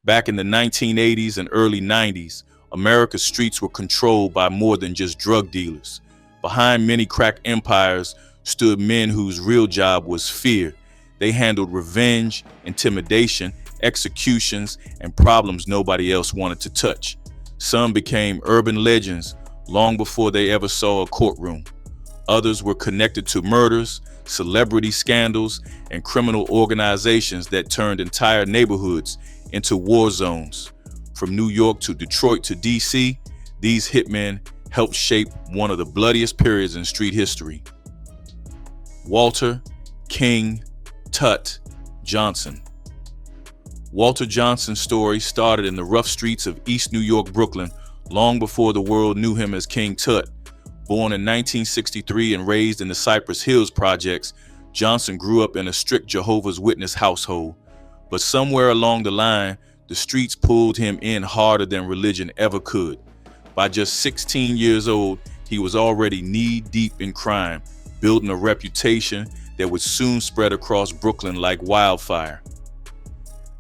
Back in the 1980s and early 90s, America's streets were controlled by more than just drug dealers. Behind many crack empires stood men whose real job was fear. They handled revenge, intimidation, executions, and problems nobody else wanted to touch. Some became urban legends long before they ever saw a courtroom. Others were connected to murders, celebrity scandals, and criminal organizations that turned entire neighborhoods into war zones. From New York to Detroit to DC, these hitmen helped shape one of the bloodiest periods in street history. Walter King Tut Johnson. Walter Johnson's story started in the rough streets of East New York, Brooklyn, long before the world knew him as King Tut. Born in 1963 and raised in the Cypress Hills projects, Johnson grew up in a strict Jehovah's Witness household. But somewhere along the line, the streets pulled him in harder than religion ever could. By just 16 years old, he was already knee-deep in crime, building a reputation that would soon spread across Brooklyn like wildfire.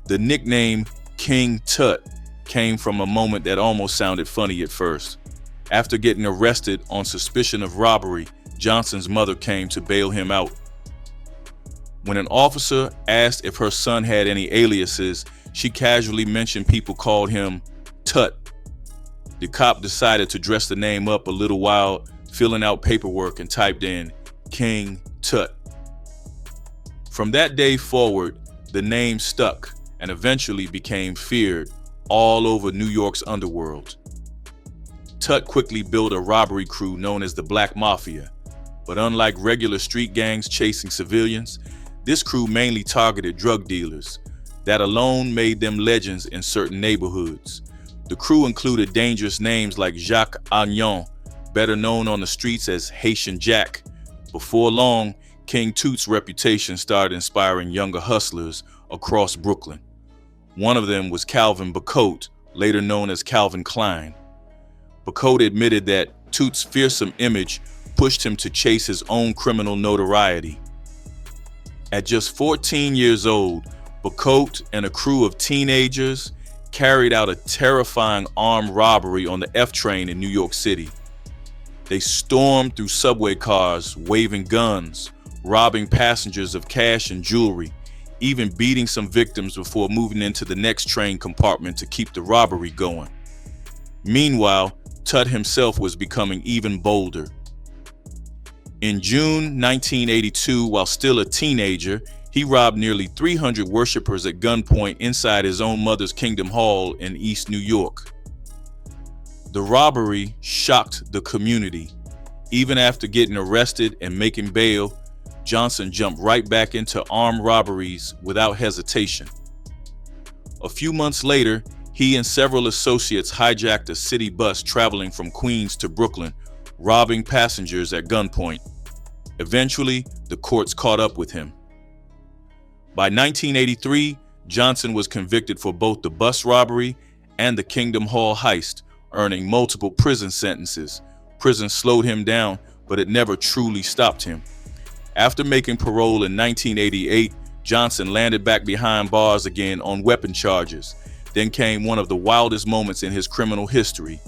The nickname King Tut came from a moment that almost sounded funny at first. After getting arrested on suspicion of robbery, Johnson's mother came to bail him out. When an officer asked if her son had any aliases, she casually mentioned people called him Tut. The cop decided to dress the name up a little while filling out paperwork and typed in King Tut. From that day forward, the name stuck and eventually became feared all over New York's underworld. Tut quickly built a robbery crew known as the Black Mafia, but unlike regular street gangs chasing civilians, this crew mainly targeted drug dealers. That alone made them legends in certain neighborhoods. The crew included dangerous names like Jacques Agnon, better known on the streets as Haitian Jack. Before long, King Tut's reputation started inspiring younger hustlers across Brooklyn. One of them was Calvin Bacote, later known as Calvin Klein. Bacote admitted that Tut's fearsome image pushed him to chase his own criminal notoriety. At just 14 years old, Bacote and a crew of teenagers carried out a terrifying armed robbery on the F train in New York City. They stormed through subway cars, waving guns, robbing passengers of cash and jewelry, even beating some victims before moving into the next train compartment to keep the robbery going. Meanwhile, Tut himself was becoming even bolder. In June 1982, while still a teenager, he robbed nearly 300 worshipers at gunpoint inside his own mother's Kingdom Hall in East New York. The robbery shocked the community. Even after getting arrested and making bail, Johnson jumped right back into armed robberies without hesitation. A few months later, he and several associates hijacked a city bus traveling from Queens to Brooklyn, robbing passengers at gunpoint. Eventually, the courts caught up with him. By 1983, Johnson was convicted for both the bus robbery and the Kingdom Hall heist, earning multiple prison sentences. Prison slowed him down, but it never truly stopped him. After making parole in 1988, Johnson landed back behind bars again on weapon charges. Then came one of the wildest moments in his criminal history.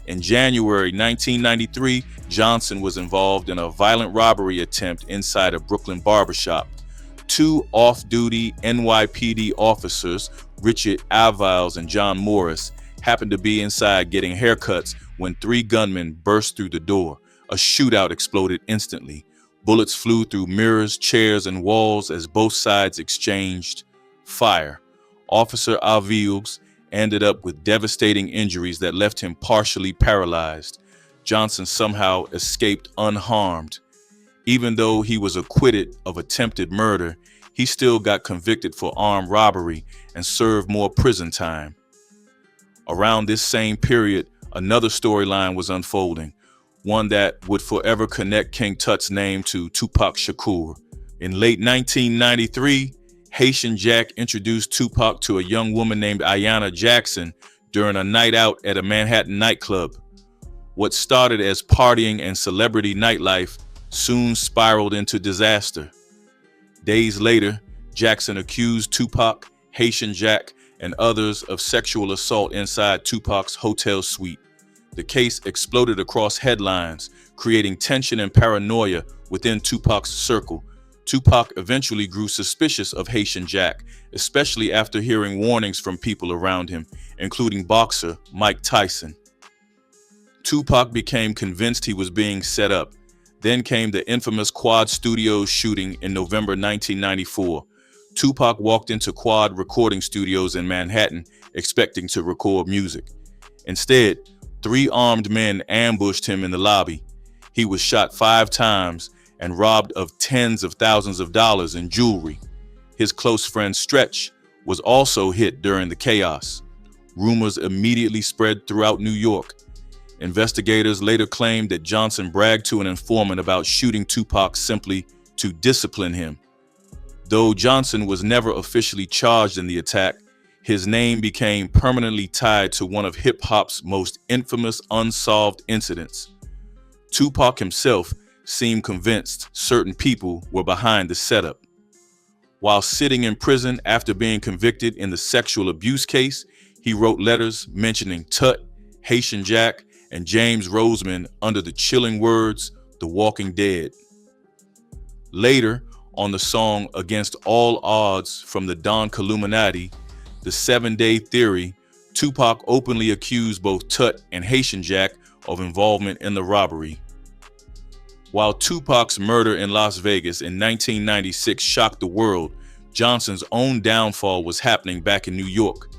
In January 1993, Johnson was involved in a violent robbery attempt inside a Brooklyn barbershop. Two off-duty NYPD officers, Richard Aviles and John Morris, happened to be inside getting haircuts when three gunmen burst through the door. A shootout exploded instantly. Bullets flew through mirrors, chairs, and walls as both sides exchanged fire. Officer Aviles ended up with devastating injuries that left him partially paralyzed. Johnson somehow escaped unharmed. Even though he was acquitted of attempted murder, he still got convicted for armed robbery and served more prison time. Around this same period, another storyline was unfolding, one that would forever connect King Tut's name to Tupac Shakur. In late 1993, Haitian Jack introduced Tupac to a young woman named Ayanna Jackson during a night out at a Manhattan nightclub. What started as partying and celebrity nightlife soon spiraled into disaster. Days later, Jackson accused Tupac, Haitian Jack, and others of sexual assault inside Tupac's hotel suite. The case exploded across headlines, creating tension and paranoia within Tupac's circle. Tupac eventually grew suspicious of Haitian Jack, especially after hearing warnings from people around him, including boxer Mike Tyson. Tupac became convinced he was being set up. Then came the infamous Quad Studios shooting in November 1994. Tupac walked into Quad recording studios in Manhattan, expecting to record music. Instead, 3 armed men ambushed him in the lobby. He was shot 5 times and robbed of tens of thousands of dollars in jewelry. His close friend Stretch was also hit during the chaos. Rumors immediately spread throughout New York. Investigators later claimed that Johnson bragged to an informant about shooting Tupac simply to discipline him. Though Johnson was never officially charged in the attack, his name became permanently tied to one of hip-hop's most infamous unsolved incidents. Tupac himself seemed convinced certain people were behind the setup. While sitting in prison after being convicted in the sexual abuse case, he wrote letters mentioning Tut, Haitian Jack, and James Roseman under the chilling words, "The Walking Dead." Later, on the song "Against All Odds" from the Don Illuminati, the 7-Day Theory, Tupac openly accused both Tut and Haitian Jack of involvement in the robbery. While Tupac's murder in Las Vegas in 1996 shocked the world, Johnson's own downfall was happening back in New York.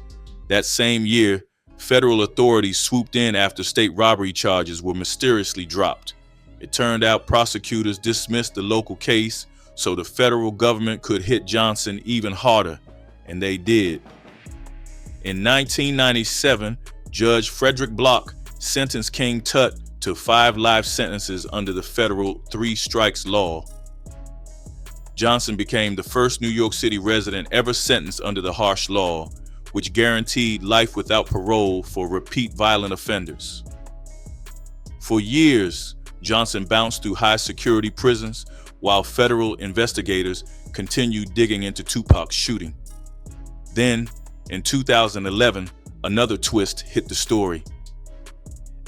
That same year, federal authorities swooped in after state robbery charges were mysteriously dropped. It turned out prosecutors dismissed the local case so the federal government could hit Johnson even harder, and they did. In 1997, Judge Frederick Block sentenced King Tut to 5 life sentences under the federal 3 strikes law. Johnson became the first New York City resident ever sentenced under the harsh law, which guaranteed life without parole for repeat violent offenders. For years, Johnson bounced through high-security prisons while federal investigators continued digging into Tupac's shooting. Then, in 2011, another twist hit the story.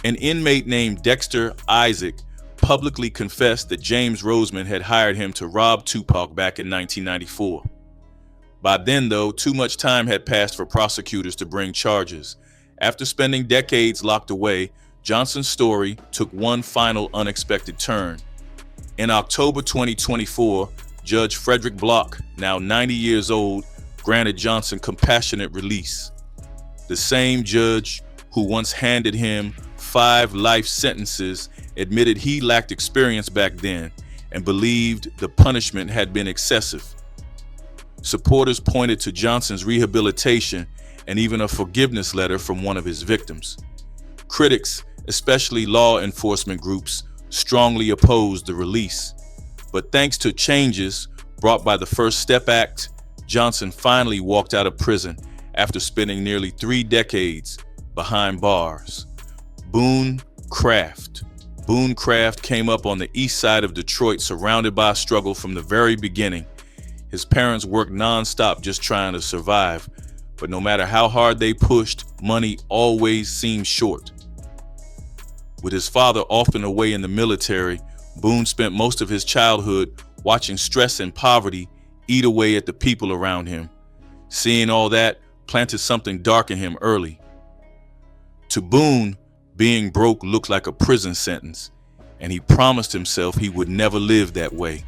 An inmate named Dexter Isaac publicly confessed that James Roseman had hired him to rob Tupac back in 1994. By then, though, too much time had passed for prosecutors to bring charges. After spending decades locked away, Johnson's story took one final unexpected turn. In October 2024, Judge Frederick Block, now 90 years old, granted Johnson compassionate release. The same judge who once handed him 5 life sentences admitted he lacked experience back then and believed the punishment had been excessive. Supporters pointed to Johnson's rehabilitation and even a forgiveness letter from one of his victims. Critics, especially law enforcement groups, strongly opposed the release. But thanks to changes brought by the First Step Act, Johnson finally walked out of prison after spending nearly 3 decades behind bars. Boone Craft. Boone Craft came up on the east side of Detroit, surrounded by struggle from the very beginning. His parents worked nonstop just trying to survive, but no matter how hard they pushed, money always seemed short. With his father often away in the military, Boone spent most of his childhood watching stress and poverty eat away at the people around him. Seeing all that planted something dark in him early. To Boone, being broke looked like a prison sentence, and he promised himself he would never live that way.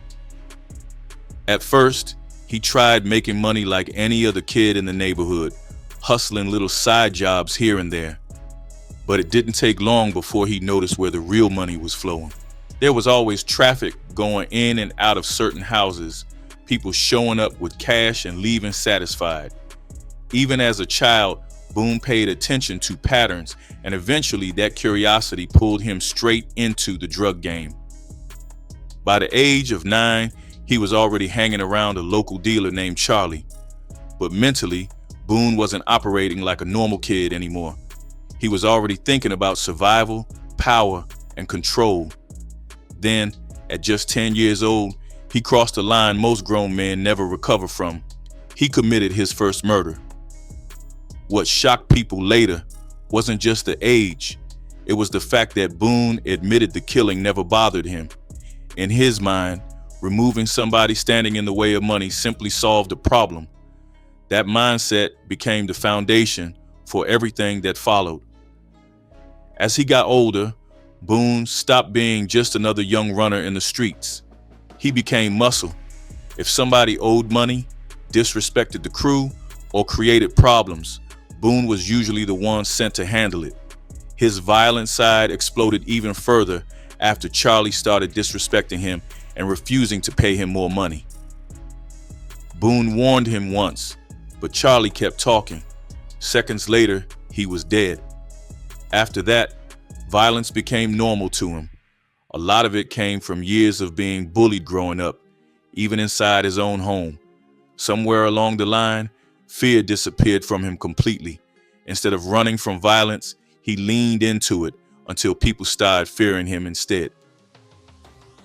At first, he tried making money like any other kid in the neighborhood, hustling little side jobs here and there. But it didn't take long before he noticed where the real money was flowing. There was always traffic going in and out of certain houses, people showing up with cash and leaving satisfied. Even as a child, Boone paid attention to patterns, and eventually that curiosity pulled him straight into the drug game. By the age of 9, he was already hanging around a local dealer named Charlie. But mentally, Boone wasn't operating like a normal kid anymore. He was already thinking about survival, power, and control. Then, at just 10 years old, he crossed a line most grown men never recover from. He committed his first murder. What shocked people later wasn't just the age, it was the fact that Boone admitted the killing never bothered him. In his mind, removing somebody standing in the way of money simply solved the problem. That mindset became the foundation for everything that followed. As he got older, Boone stopped being just another young runner in the streets. He became muscle. If somebody owed money, disrespected the crew, or created problems, Boone was usually the one sent to handle it. His violent side exploded even further after Charlie started disrespecting him and refusing to pay him more money. Boone warned him once, but Charlie kept talking. Seconds later, he was dead. After that, violence became normal to him. A lot of it came from years of being bullied growing up, even inside his own home. Somewhere along the line, fear disappeared from him completely. Instead of running from violence, he leaned into it until people started fearing him instead.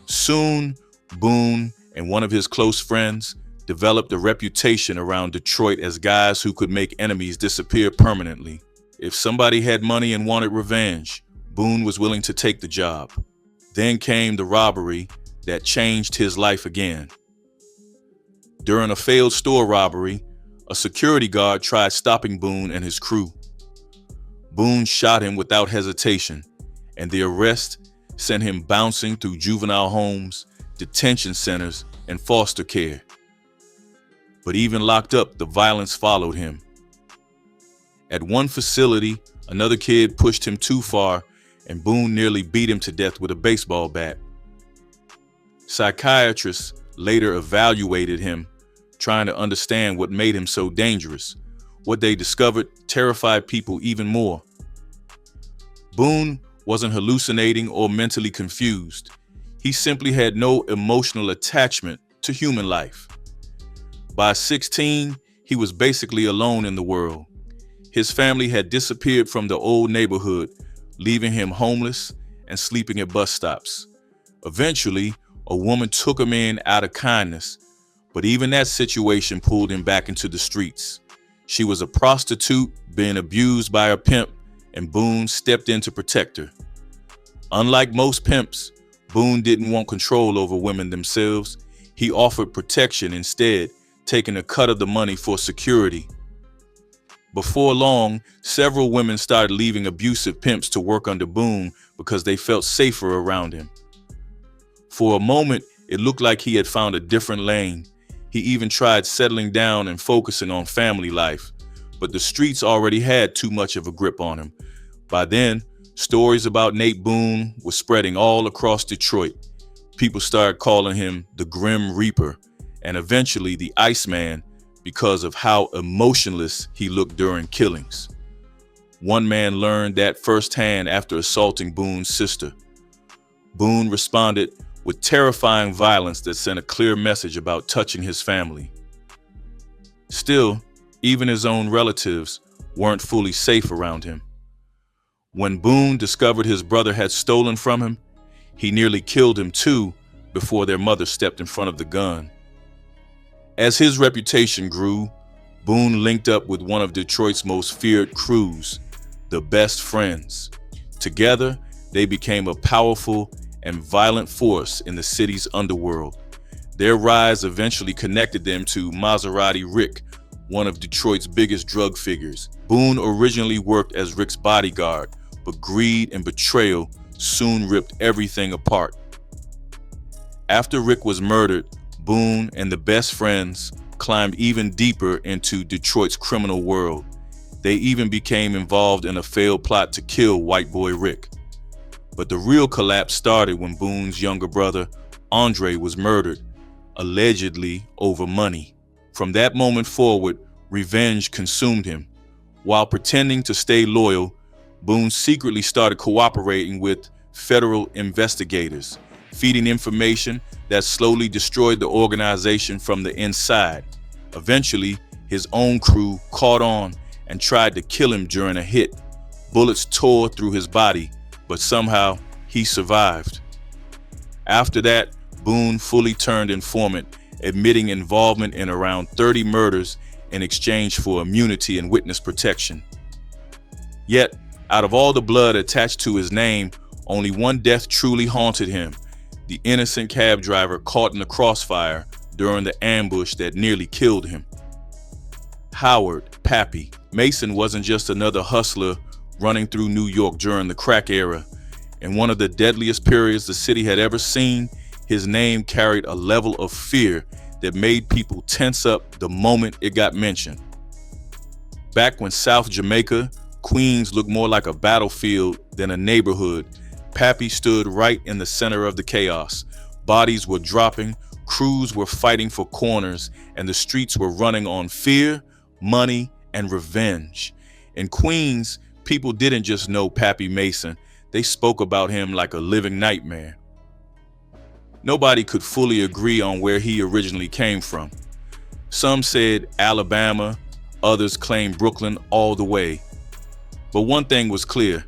Soon, Boone and one of his close friends developed a reputation around Detroit as guys who could make enemies disappear permanently. If somebody had money and wanted revenge, Boone was willing to take the job. Then came the robbery that changed his life again. During a failed store robbery, a security guard tried stopping Boone and his crew. Boone shot him without hesitation, and the arrest sent him bouncing through juvenile homes, detention centers, and foster care. But even locked up, the violence followed him. At one facility, another kid pushed him too far, and Boone nearly beat him to death with a baseball bat. Psychiatrists later evaluated him, trying to understand what made him so dangerous. What they discovered terrified people even more. Boone wasn't hallucinating or mentally confused. He simply had no emotional attachment to human life. By 16, he was basically alone in the world. His family had disappeared from the old neighborhood, leaving him homeless and sleeping at bus stops. Eventually, a woman took him in out of kindness, but even that situation pulled him back into the streets. She was a prostitute being abused by a pimp, and Boone stepped in to protect her. Unlike most pimps, Boone didn't want control over women themselves. He offered protection instead, taking a cut of the money for security. Before long, several women started leaving abusive pimps to work under Boone because they felt safer around him. For a moment, it looked like he had found a different lane. He even tried settling down and focusing on family life, but the streets already had too much of a grip on him. By then, stories about Nate Boone were spreading all across Detroit. People started calling him the Grim Reaper and eventually the Iceman because of how emotionless he looked during killings. One man learned that firsthand after assaulting Boone's sister. Boone responded with terrifying violence that sent a clear message about touching his family. Still, even his own relatives weren't fully safe around him. When Boone discovered his brother had stolen from him, he nearly killed him too before their mother stepped in front of the gun. As his reputation grew, Boone linked up with one of Detroit's most feared crews, the Best Friends. Together, they became a powerful and violent force in the city's underworld. Their rise eventually connected them to Maserati Rick, one of Detroit's biggest drug figures. Boone originally worked as Rick's bodyguard, but greed and betrayal soon ripped everything apart. After Rick was murdered, Boone and the Best Friends climbed even deeper into Detroit's criminal world. They even became involved in a failed plot to kill White Boy Rick. But the real collapse started when Boone's younger brother, Andre, was murdered, allegedly over money. From that moment forward, revenge consumed him. While pretending to stay loyal, Boone secretly started cooperating with federal investigators, feeding information that slowly destroyed the organization from the inside. Eventually, his own crew caught on and tried to kill him during a hit. Bullets tore through his body, but somehow he survived. After that, Boone fully turned informant, admitting involvement in around 30 murders in exchange for immunity and witness protection. Yet, out of all the blood attached to his name, only one death truly haunted him: the innocent cab driver caught in the crossfire during the ambush that nearly killed him. Howard Papy Mason wasn't just another hustler running through New York during the crack era. In one of the deadliest periods the city had ever seen, his name carried a level of fear that made people tense up the moment it got mentioned. Back when South Jamaica, Queens looked more like a battlefield than a neighborhood, Papy stood right in the center of the chaos. Bodies were dropping, crews were fighting for corners, and the streets were running on fear, money, and revenge. In Queens, people didn't just know Papy Mason, they spoke about him like a living nightmare. Nobody could fully agree on where he originally came from. Some said Alabama, others claimed Brooklyn all the way. But one thing was clear: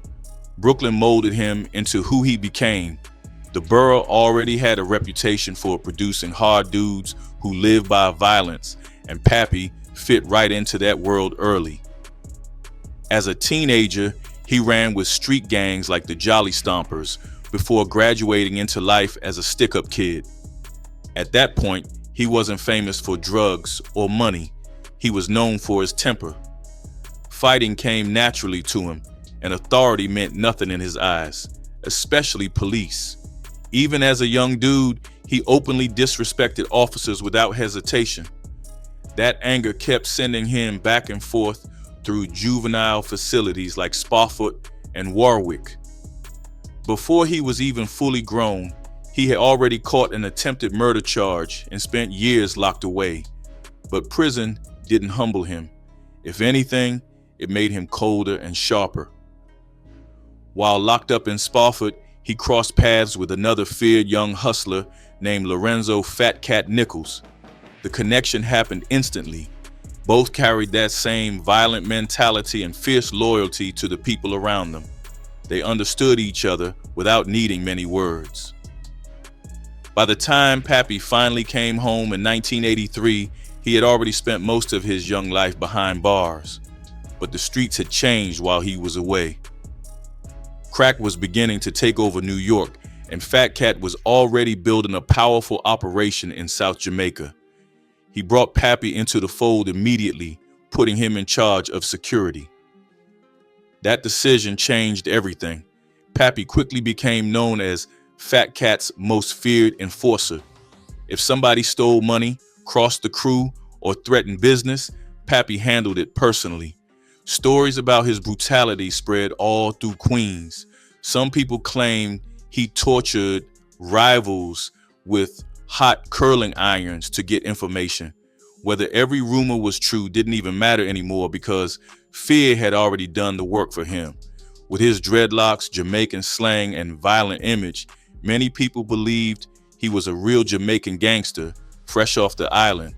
Brooklyn molded him into who he became. The borough already had a reputation for producing hard dudes who lived by violence, and Papy fit right into that world early. As a teenager, he ran with street gangs like the Jolly Stompers before graduating into life as a stick-up kid. At that point, he wasn't famous for drugs or money. He was known for his temper. Fighting came naturally to him, and authority meant nothing in his eyes, especially police. Even as a young dude, he openly disrespected officers without hesitation. That anger kept sending him back and forth through juvenile facilities like Spofford and Warwick. Before he was even fully grown, he had already caught an attempted murder charge and spent years locked away. But prison didn't humble him. If anything, it made him colder and sharper. While locked up in Spofford, he crossed paths with another feared young hustler named Lorenzo Fat Cat Nichols. The connection happened instantly. Both carried that same violent mentality and fierce loyalty to the people around them. They understood each other without needing many words. By the time Papy finally came home in 1983, he had already spent most of his young life behind bars. But the streets had changed while he was away. Crack was beginning to take over New York, and Fat Cat was already building a powerful operation in South Jamaica. He brought Papy into the fold immediately, putting him in charge of security. That decision changed everything. Papy quickly became known as Fat Cat's most feared enforcer. If somebody stole money, crossed the crew, or threatened business, Papy handled it personally. Stories about his brutality spread all through Queens. Some people claimed he tortured rivals with hot curling irons to get information. Whether every rumor was true didn't even matter anymore because fear had already done the work for him. With his dreadlocks, Jamaican slang, and violent image, many people believed he was a real Jamaican gangster fresh off the island.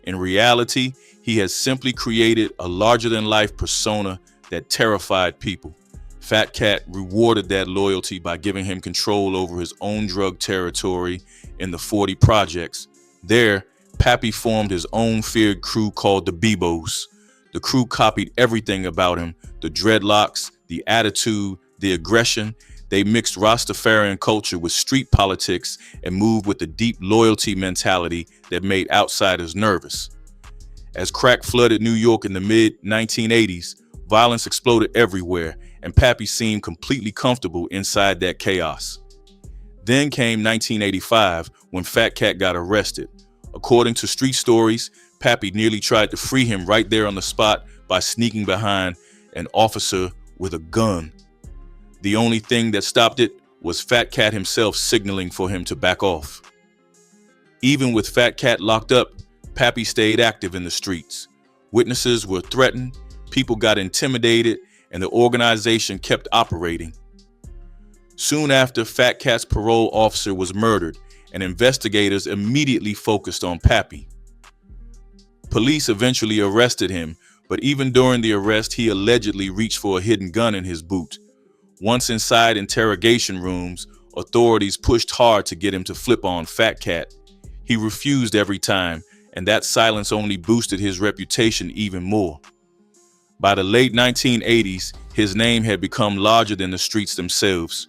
In reality, he had simply created a larger-than-life persona that terrified people. Fat Cat rewarded that loyalty by giving him control over his own drug territory in the 40 projects. There, Papy formed his own feared crew called the Bebos. The crew copied everything about him: the dreadlocks, the attitude, the aggression. They mixed Rastafarian culture with street politics and moved with the deep loyalty mentality that made outsiders nervous. As crack flooded New York in the mid-1980s, violence exploded everywhere, and Papy seemed completely comfortable inside that chaos. Then came 1985, when Fat Cat got arrested. According to street stories, Papy nearly tried to free him right there on the spot by sneaking behind an officer with a gun. The only thing that stopped it was Fat Cat himself signaling for him to back off. Even with Fat Cat locked up, Papy stayed active in the streets. Witnesses were threatened, people got intimidated, and the organization kept operating. Soon after, Fat Cat's parole officer was murdered, and investigators immediately focused on Papy. Police eventually arrested him, but even during the arrest, he allegedly reached for a hidden gun in his boot. Once inside interrogation rooms, authorities pushed hard to get him to flip on Fat Cat. He refused every time, and that silence only boosted his reputation even more. By the late 1980s, his name had become larger than the streets themselves.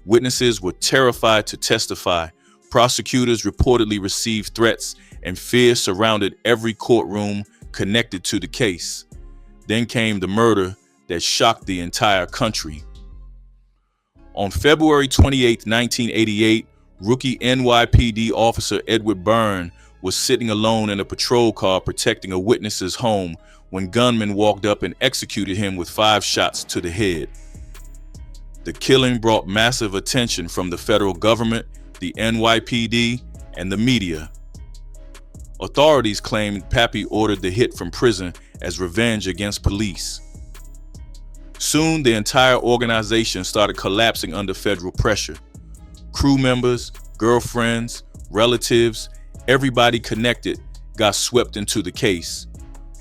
Witnesses were terrified to testify. Prosecutors reportedly received threats, and fear surrounded every courtroom connected to the case. Then came the murder that shocked the entire country. On February 28, 1988, rookie NYPD officer Edward Boone was sitting alone in a patrol car protecting a witness's home when gunmen walked up and executed him with 5 shots to the head. The killing brought massive attention from the federal government, the NYPD, and the media. Authorities claimed Papy ordered the hit from prison as revenge against police. Soon, the entire organization started collapsing under federal pressure. Crew members, girlfriends, relatives, everybody connected got swept into the case.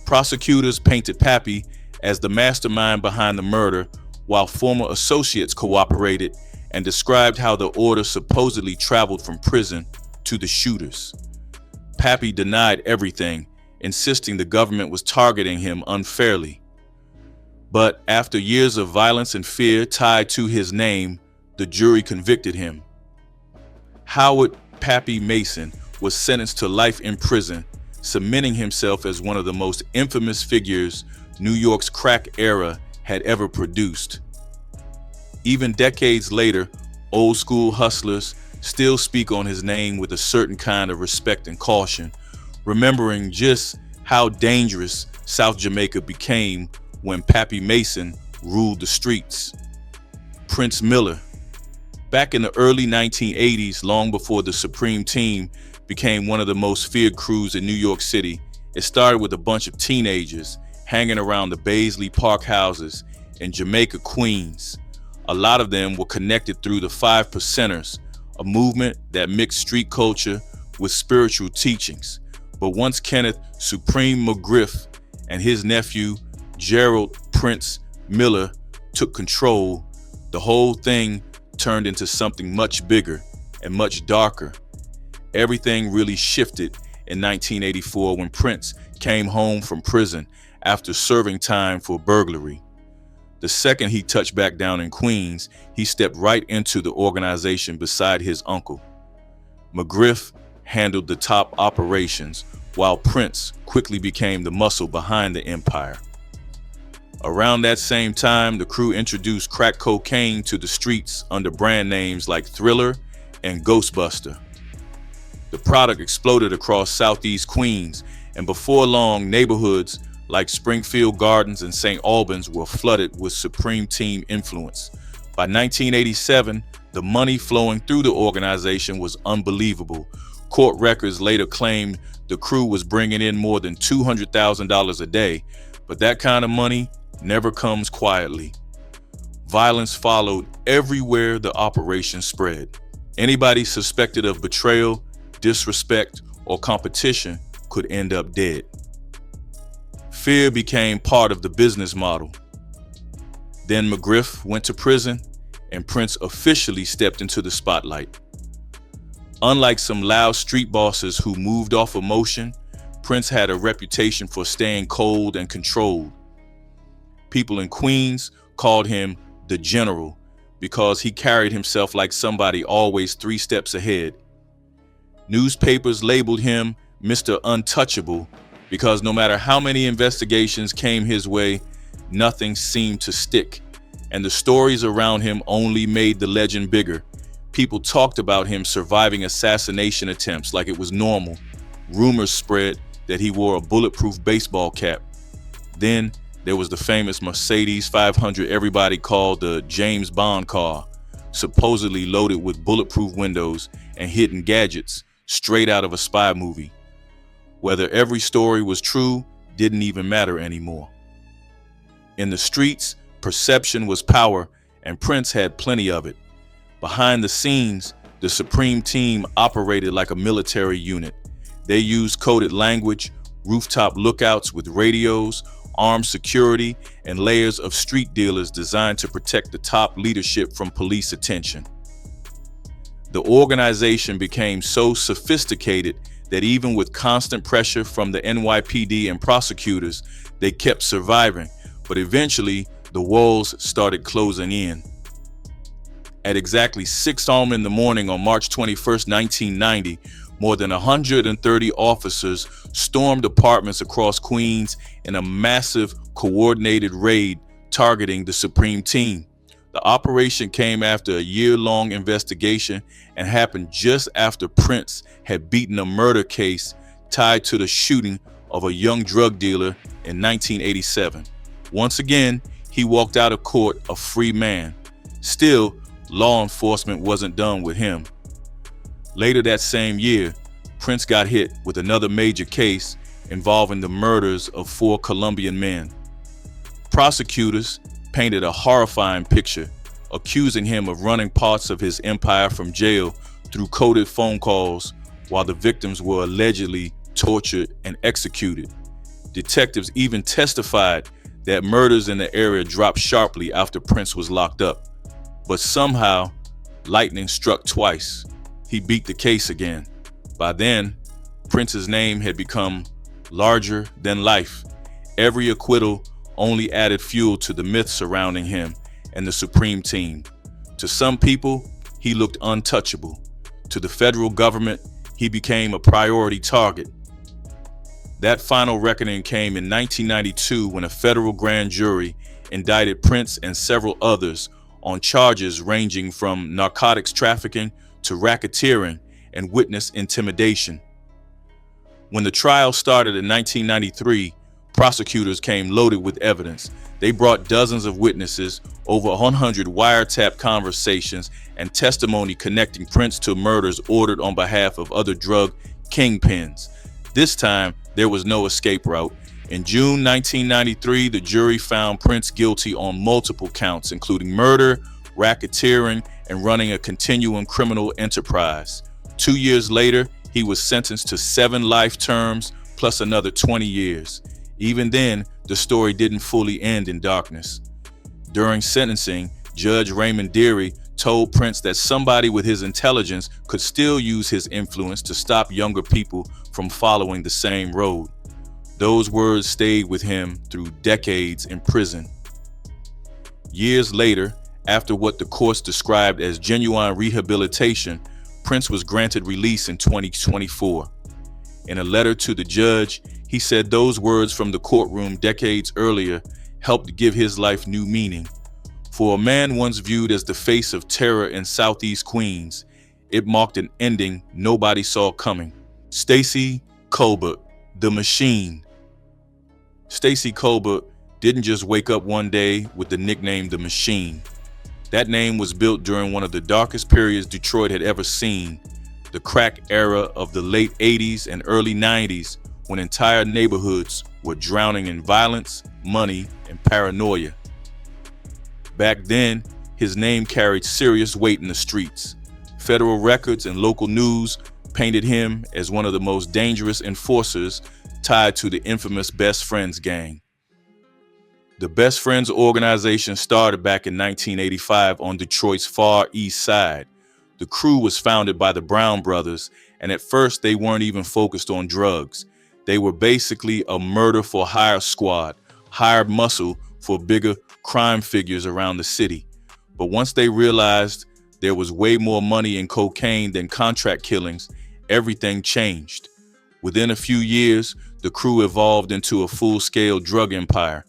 Prosecutors painted Papy as the mastermind behind the murder, while former associates cooperated and described how the order supposedly traveled from prison to the shooters. Papy denied everything, insisting the government was targeting him unfairly. But after years of violence and fear tied to his name, the jury convicted him. Howard "Papy" Mason was sentenced to life in prison, cementing himself as one of the most infamous figures New York's crack era had ever produced. Even decades later, old school hustlers still speak on his name with a certain kind of respect and caution, remembering just how dangerous South Jamaica became when Papy Mason ruled the streets. Prince Miller. Back in the early 1980s, long before the Supreme Team became one of the most feared crews in New York City, it started with a bunch of teenagers hanging around the Baisley Park houses in Jamaica, Queens. A lot of them were connected through the Five Percenters, a movement that mixed street culture with spiritual teachings. But once Kenneth Supreme McGriff and his nephew Gerald Prince Miller took control, the whole thing turned into something much bigger and much darker. Everything really shifted in 1984 when Prince came home from prison after serving time for burglary. The second he touched back down in Queens, he stepped right into the organization beside his uncle. McGriff handled the top operations, while Prince quickly became the muscle behind the empire. Around that same time, the crew introduced crack cocaine to the streets under brand names like Thriller and Ghostbuster. The product exploded across Southeast Queens, and before long, neighborhoods like Springfield Gardens and St. Albans were flooded with Supreme Team influence. By 1987, the money flowing through the organization was unbelievable. Court records later claimed the crew was bringing in more than $200,000 a day, but that kind of money never comes quietly. Violence followed everywhere the operation spread. Anybody suspected of betrayal, disrespect, or competition could end up dead. Fear became part of the business model. Then McGriff went to prison, and Prince officially stepped into the spotlight. Unlike some loud street bosses who moved off emotion, Prince had a reputation for staying cold and controlled. People in Queens called him the General because he carried himself like somebody always 3 steps ahead. Newspapers labeled him Mr. Untouchable because no matter how many investigations came his way, nothing seemed to stick, and the stories around him only made the legend bigger. People talked about him surviving assassination attempts like it was normal. Rumors spread that he wore a bulletproof baseball cap. Then there was the famous Mercedes 500 everybody called the James Bond car, supposedly loaded with bulletproof windows and hidden gadgets straight out of a spy movie. Whether every story was true didn't even matter anymore. In the streets, perception was power, and Prince had plenty of it. Behind the scenes, the Supreme Team operated like a military unit. They used coded language, rooftop lookouts with radios, armed security, and layers of street dealers designed to protect the top leadership from police attention. The organization became so sophisticated that even with constant pressure from the NYPD and prosecutors, they kept surviving, but eventually the walls started closing in. At exactly 6 a.m. in the morning on March 21st, 1990, more than 130 officers stormed apartments across Queens in a massive coordinated raid targeting the Supreme Team. The operation came after a year-long investigation and happened just after Prince had beaten a murder case tied to the shooting of a young drug dealer in 1987. Once again, he walked out of court a free man. Still, law enforcement wasn't done with him. Later that same year, Prince got hit with another major case involving the murders of 4 Colombian men. Prosecutors painted a horrifying picture, accusing him of running parts of his empire from jail through coded phone calls while the victims were allegedly tortured and executed. Detectives even testified that murders in the area dropped sharply after Prince was locked up. But somehow, lightning struck twice. He beat the case again. By then, Prince's name had become larger than life. Every acquittal only added fuel to the myth surrounding him and the Supreme Team. To some people, he looked untouchable. To the federal government, he became a priority target. That final reckoning came in 1992 when a federal grand jury indicted Prince and several others on charges ranging from narcotics trafficking to racketeering and witness intimidation. When the trial started in 1993, prosecutors came loaded with evidence. They brought dozens of witnesses, over 100 wiretap conversations, and testimony connecting Prince to murders ordered on behalf of other drug kingpins. This time, there was no escape route. In June 1993, the jury found Prince guilty on multiple counts, including murder, racketeering, and running a continuing criminal enterprise. 2 years later, he was sentenced to 7 life terms plus another 20 years. Even then, the story didn't fully end in darkness. During sentencing, Judge Raymond Deary told Prince that somebody with his intelligence could still use his influence to stop younger people from following the same road. Those words stayed with him through decades in prison. Years later, after what the courts described as genuine rehabilitation, Prince was granted release in 2024. In a letter to the judge, he said those words from the courtroom decades earlier helped give his life new meaning. For a man once viewed as the face of terror in Southeast Queens, it marked an ending nobody saw coming. Stacy Colbert, the Machine. Stacy Colbert didn't just wake up one day with the nickname The Machine. That name was built during one of the darkest periods Detroit had ever seen, the crack era of the late 80s and early 90s, when entire neighborhoods were drowning in violence, money, and paranoia. Back then, his name carried serious weight in the streets. Federal records and local news painted him as one of the most dangerous enforcers tied to the infamous Best Friends gang. The Best Friends organization started back in 1985 on Detroit's Far East Side. The crew was founded by the Brown brothers, and at first they weren't even focused on drugs. They were basically a murder-for-hire squad, hired muscle for bigger crime figures around the city. But once they realized there was way more money in cocaine than contract killings, everything changed. Within a few years, the crew evolved into a full-scale drug empire.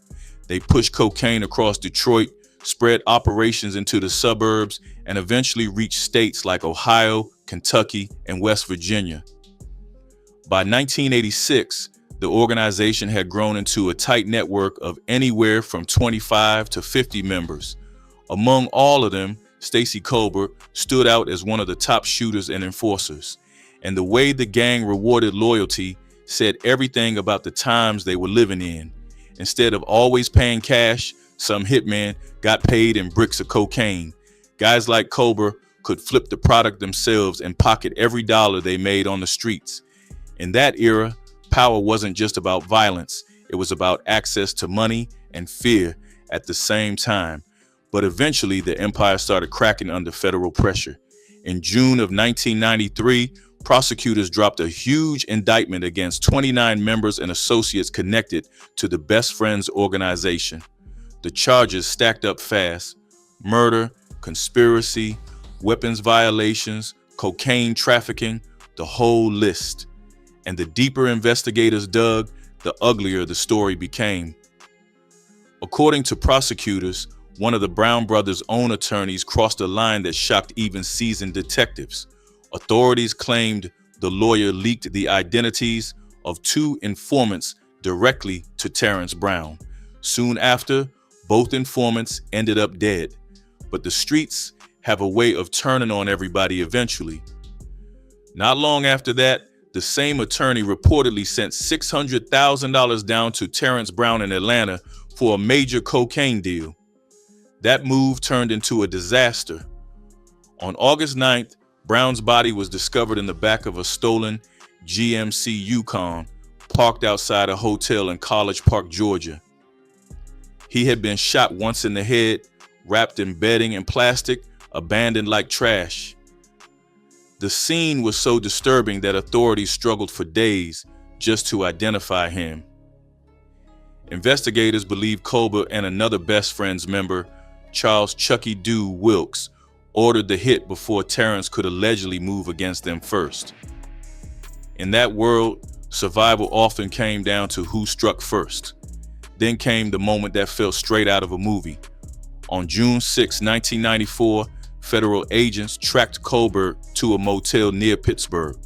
They pushed cocaine across Detroit, spread operations into the suburbs, and eventually reached states like Ohio, Kentucky, and West Virginia. By 1986, the organization had grown into a tight network of anywhere from 25 to 50 members. Among all of them, Stacy Colbert stood out as one of the top shooters and enforcers. And the way the gang rewarded loyalty said everything about the times they were living in. Instead of always paying cash, some hitmen got paid in bricks of cocaine. Guys like Colbert could flip the product themselves and pocket every dollar they made on the streets. In that era, power wasn't just about violence. It was about access to money and fear at the same time. But eventually, the empire started cracking under federal pressure. In June of 1993, prosecutors dropped a huge indictment against 29 members and associates connected to the Best Friends organization. The charges stacked up fast: murder, conspiracy, weapons violations, cocaine trafficking, the whole list. And the deeper investigators dug, the uglier the story became. According to prosecutors, one of the Brown brothers' own attorneys crossed a line that shocked even seasoned detectives. Authorities claimed the lawyer leaked the identities of 2 informants directly to Terrence Brown. Soon after, both informants ended up dead. But the streets have a way of turning on everybody eventually. Not long after that, the same attorney reportedly sent $600,000 down to Terrence Brown in Atlanta for a major cocaine deal. That move turned into a disaster. On August 9th, Brown's body was discovered in the back of a stolen GMC Yukon parked outside a hotel in College Park, Georgia. He had been shot once in the head, wrapped in bedding and plastic, abandoned like trash. The scene was so disturbing that authorities struggled for days just to identify him. Investigators believe Colbert and another Best Friends member, Charles Chucky Doo Wilkes, ordered the hit before Terrence could allegedly move against them first. In that world, survival often came down to who struck first. Then came the moment that felt straight out of a movie. On June 6, 1994, federal agents tracked Colbert to a motel near Pittsburgh.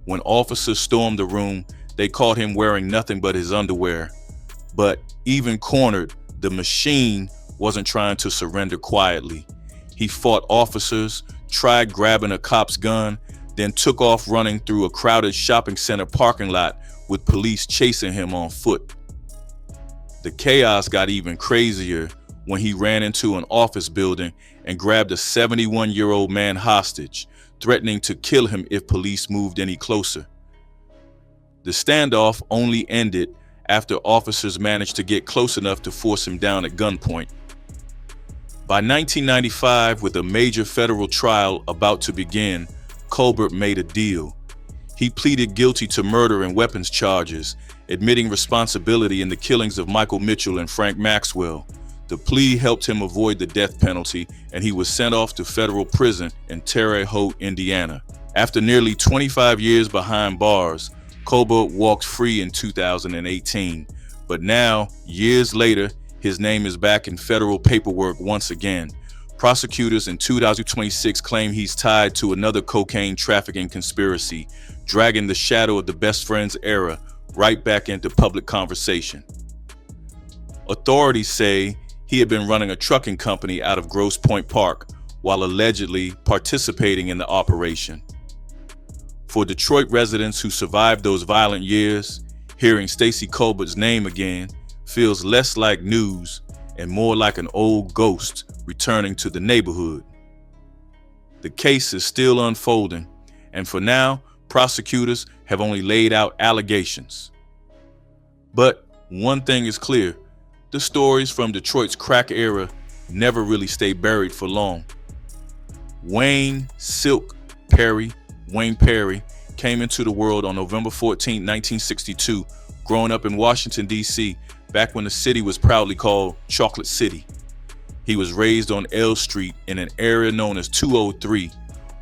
When officers stormed the room, they caught him wearing nothing but his underwear. But even cornered, the machine wasn't trying to surrender quietly. He fought officers, tried grabbing a cop's gun, then took off running through a crowded shopping center parking lot with police chasing him on foot. The chaos got even crazier when he ran into an office building and grabbed a 71-year-old man hostage, threatening to kill him if police moved any closer. The standoff only ended after officers managed to get close enough to force him down at gunpoint. By 1995, with a major federal trial about to begin, Colbert made a deal. He pleaded guilty to murder and weapons charges, admitting responsibility in the killings of Michael Mitchell and Frank Maxwell. The plea helped him avoid the death penalty, and he was sent off to federal prison in Terre Haute, Indiana. After nearly 25 years behind bars, Colbert walked free in 2018. But now, years later, his name is back in federal paperwork once again. Prosecutors in 2026 claim he's tied to another cocaine trafficking conspiracy, dragging the shadow of the Best Friends era right back into public conversation. Authorities say he had been running a trucking company out of Grosse Pointe Park while allegedly participating in the operation. For Detroit residents who survived those violent years, hearing Stacy Colbert's name again feels less like news and more like an old ghost returning to the neighborhood. The case is still unfolding, and for now, prosecutors have only laid out allegations. But one thing is clear: the stories from Detroit's crack era never really stay buried for long. Wayne Perry came into the world on November 14, 1962, growing up in Washington, D.C., back when the city was proudly called Chocolate City. He was raised on L Street in an area known as 203,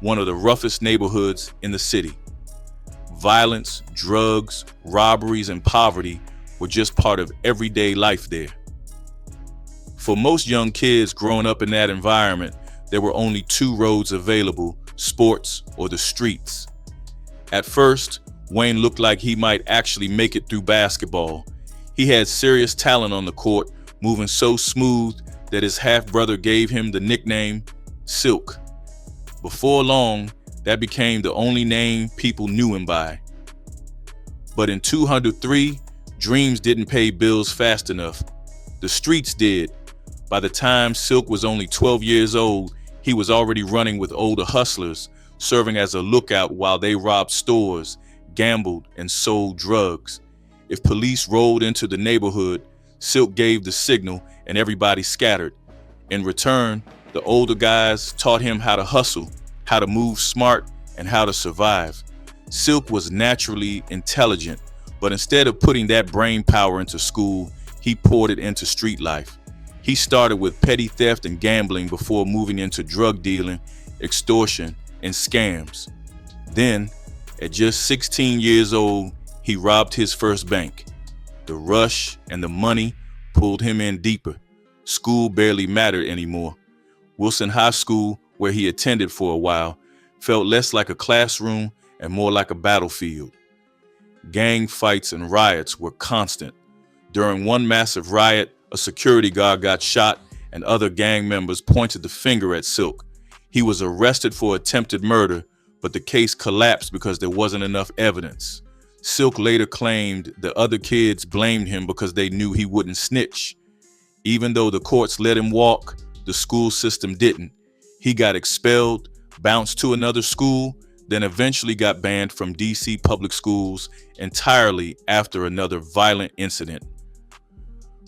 one of the roughest neighborhoods in the city. Violence, drugs, robberies, and poverty were just part of everyday life there. For most young kids growing up in that environment, there were only 2 roads available: sports or the streets. At first, Wayne looked like he might actually make it through basketball. He had serious talent on the court, moving so smooth that his half-brother gave him the nickname Silk. Before long, that became the only name people knew him by. But in 203, dreams didn't pay bills fast enough. The streets did. By the time Silk was only 12 years old, he was already running with older hustlers, serving as a lookout while they robbed stores, gambled, and sold drugs. If police rolled into the neighborhood, Silk gave the signal and everybody scattered. In return, the older guys taught him how to hustle, how to move smart, and how to survive. Silk was naturally intelligent, but instead of putting that brain power into school, he poured it into street life. He started with petty theft and gambling before moving into drug dealing, extortion, and scams. Then, at just 16 years old, he robbed his first bank. The rush and the money pulled him in deeper. School barely mattered anymore. Wilson High School, where he attended for a while, felt less like a classroom and more like a battlefield. Gang fights and riots were constant. During one massive riot, a security guard got shot and other gang members pointed the finger at Silk. He was arrested for attempted murder, but the case collapsed because there wasn't enough evidence. Silk later claimed the other kids blamed him because they knew he wouldn't snitch. Even though the courts let him walk, the school system didn't. He got expelled, bounced to another school, then eventually got banned from DC public schools entirely after another violent incident.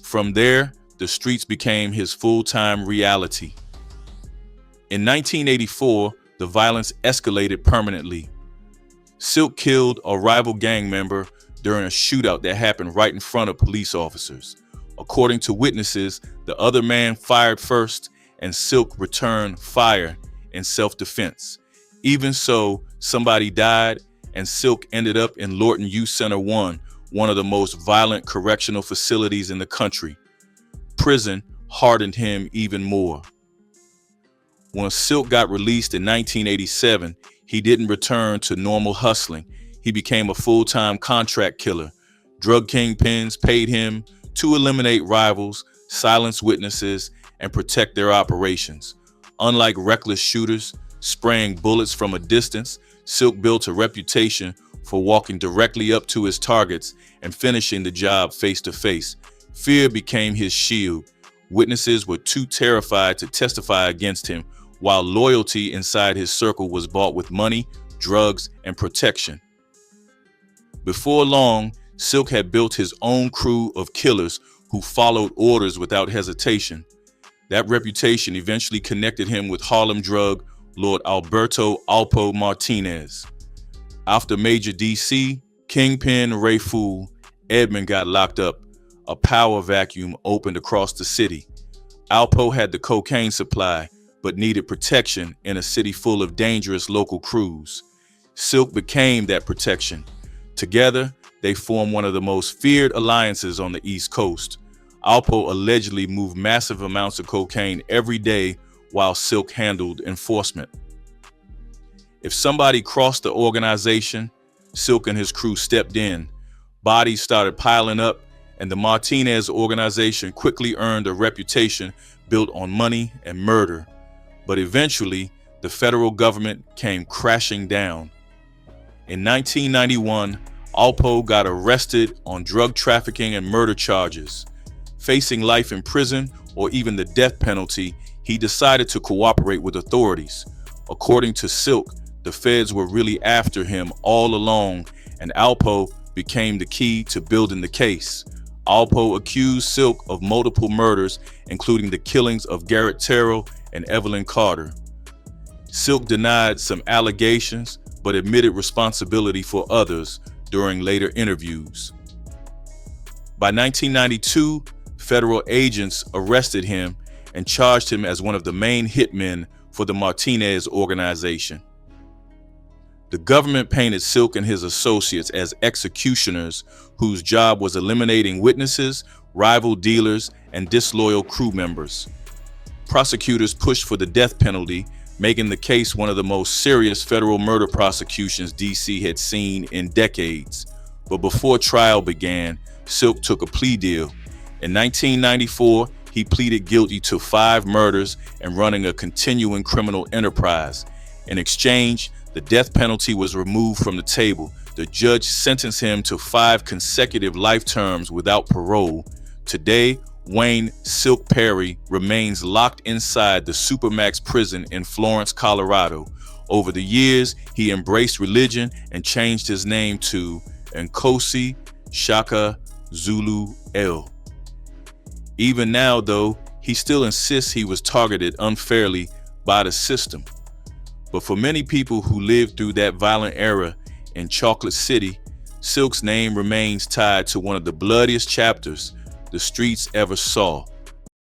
From there, the streets became his full-time reality. In 1984, the violence escalated permanently. Silk killed a rival gang member during a shootout that happened right in front of police officers. According to witnesses, the other man fired first and Silk returned fire in self-defense. Even so, somebody died and Silk ended up in Lorton Youth Center 1, one of the most violent correctional facilities in the country. Prison hardened him even more. When Silk got released in 1987, he didn't return to normal hustling. He became a full-time contract killer. Drug kingpins paid him to eliminate rivals, silence witnesses, and protect their operations. Unlike reckless shooters spraying bullets from a distance, Silk built a reputation for walking directly up to his targets and finishing the job face to face. Fear became his shield. Witnesses were too terrified to testify against him, while loyalty inside his circle was bought with money, drugs, and protection. Before long, Silk had built his own crew of killers who followed orders without hesitation. That reputation eventually connected him with Harlem drug Lord Alberto Alpo Martinez. After Major DC, Kingpin Ray Fool, Edmond got locked up. A power vacuum opened across the city. Alpo had the cocaine supply, but needed protection in a city full of dangerous local crews. Silk became that protection. Together, they formed one of the most feared alliances on the East Coast. Alpo allegedly moved massive amounts of cocaine every day while Silk handled enforcement. If somebody crossed the organization, Silk and his crew stepped in. Bodies started piling up, and the Martinez organization quickly earned a reputation built on money and murder. But eventually, the federal government came crashing down. In 1991, Alpo got arrested on drug trafficking and murder charges. Facing life in prison or even the death penalty, he decided to cooperate with authorities. According to Silk, the feds were really after him all along, and Alpo became the key to building the case. Alpo accused Silk of multiple murders, including the killings of Garrett Terrell and Evelyn Carter. Silk denied some allegations, but admitted responsibility for others during later interviews. By 1992, federal agents arrested him and charged him as one of the main hitmen for the Martinez organization. The government painted Silk and his associates as executioners whose job was eliminating witnesses, rival dealers, and disloyal crew members. Prosecutors pushed for the death penalty, making the case one of the most serious federal murder prosecutions DC had seen in decades. But before trial began, Silk took a plea deal. In 1994, he pleaded guilty to 5 murders and running a continuing criminal enterprise. In exchange, the death penalty was removed from the table. The judge sentenced him to 5 consecutive life terms without parole. Today, Wayne Silk Perry remains locked inside the Supermax prison in Florence, Colorado. Over the years, he embraced religion and changed his name to Nkosi Shaka Zulu L. Even now, though, he still insists he was targeted unfairly by the system. But for many people who lived through that violent era, in Chocolate City, Silk's name remains tied to one of the bloodiest chapters the streets ever saw.